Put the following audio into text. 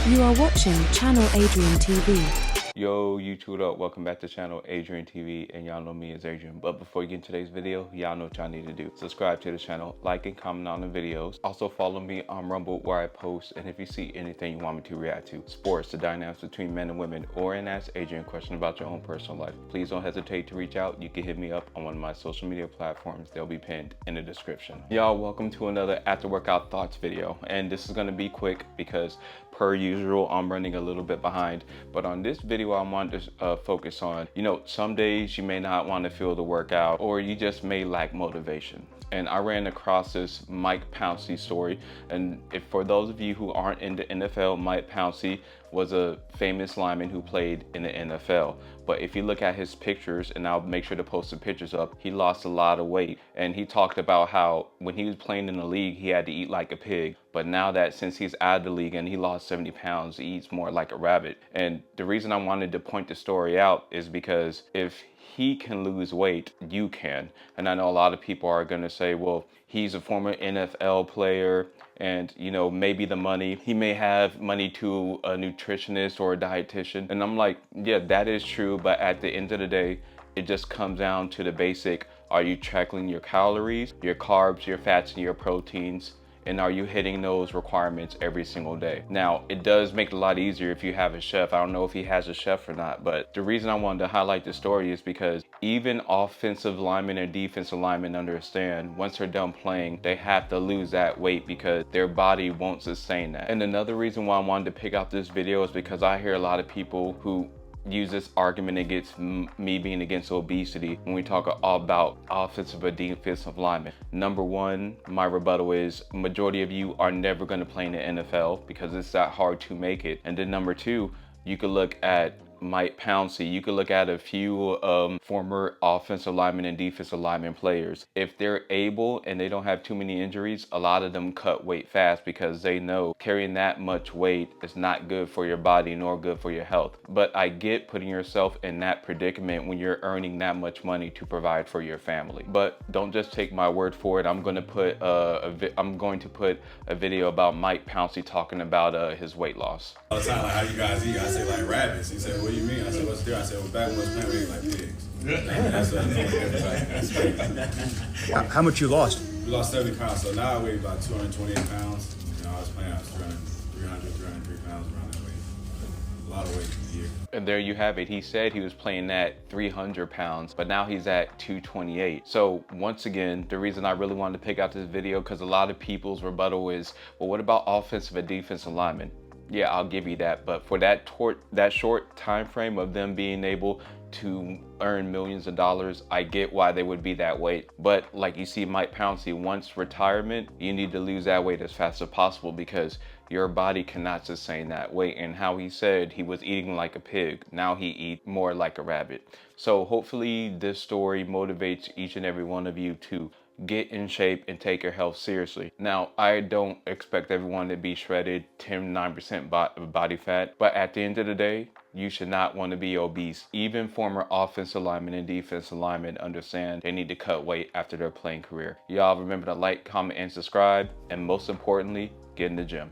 You are watching Channel Adrian TV. Yo, YouTube up, welcome back to Channel Adrian TV, and y'all know me as Adrian. But before you get into today's video, y'all know what y'all need to do. Subscribe to the channel, like and comment on the videos. Also follow me on Rumble where I post, and if you see anything you want me to react to, sports, the dynamics between men and women, or an Ask Adrian question about your own personal life, please don't hesitate to reach out. You can hit me up on one of my social media platforms. They'll be pinned in the description. Y'all, welcome to another after workout thoughts video, and this is gonna be quick because per usual, I'm running a little bit behind, but on this video, I want to focus on, some days you may not want to feel the workout, or you just may lack motivation. And I ran across this Mike Pouncey story. And for those of you who aren't in the NFL, Mike Pouncey was a famous lineman who played in the NFL. But if you look at his pictures, and I'll make sure to post the pictures up, he lost a lot of weight. And he talked about how when he was playing in the league, he had to eat like a pig. But now that since he's out of the league and he lost 70 pounds, he eats more like a rabbit. And the reason I wanted to point the story out is because if he can lose weight, you can. And I know a lot of people are going to say, well, he's a former NFL player and, maybe the money, he may have money to a nutritionist or a dietitian. And I'm like, yeah, that is true. But at the end of the day, it just comes down to the basic. Are you tracking your calories, your carbs, your fats, and your proteins? And are you hitting those requirements every single day? Now, it does make it a lot easier if you have a chef. I don't know if he has a chef or not, but the reason I wanted to highlight this story is because even offensive linemen and defensive linemen understand once they're done playing, they have to lose that weight because their body won't sustain that. And another reason why I wanted to pick out this video is because I hear a lot of people who use this argument against me being against obesity when we talk all about offensive or defensive linemen. Number one, my rebuttal is majority of you are never going to play in the NFL because it's that hard to make it. And then number two, you could look at Mike Pouncey, you could look at a few former offensive linemen and defensive lineman players. If they're able and they don't have too many injuries, a lot of them cut weight fast because they know carrying that much weight is not good for your body nor good for your health. But I get putting yourself in that predicament when you're earning that much money to provide for your family. But don't just take my word for it. I'm going to put a video about Mike Pouncey talking about his weight loss. All the time, like, how you guys eat? I say like rabbits. He said, what do you mean? I said, what's the difference? I said, well, back when I was playing, we ate like pigs. That's what How much you lost? We lost 70 pounds, so now I weigh about 228 pounds. I was playing, I was 303 pounds around that weight. A lot of weight in a year. And there you have it. He said he was playing at 300 pounds, but now he's at 228. So once again, the reason I really wanted to pick out this video, because a lot of people's rebuttal is, well, what about offensive and defensive linemen? Yeah, I'll give you that. But for that short time frame of them being able to earn millions of dollars, I get why they would be that weight. But like you see Mike Pouncey, once retirement, you need to lose that weight as fast as possible because your body cannot sustain that weight. And how he said he was eating like a pig, now he eats more like a rabbit. So hopefully this story motivates each and every one of you to get in shape and take your health seriously. Now, I don't expect everyone to be shredded 10-9% body fat, but at the end of the day, you should not want to be obese. Even former offensive linemen and defensive linemen understand they need to cut weight after their playing career. Y'all remember to like, comment, and subscribe, and most importantly, get in the gym.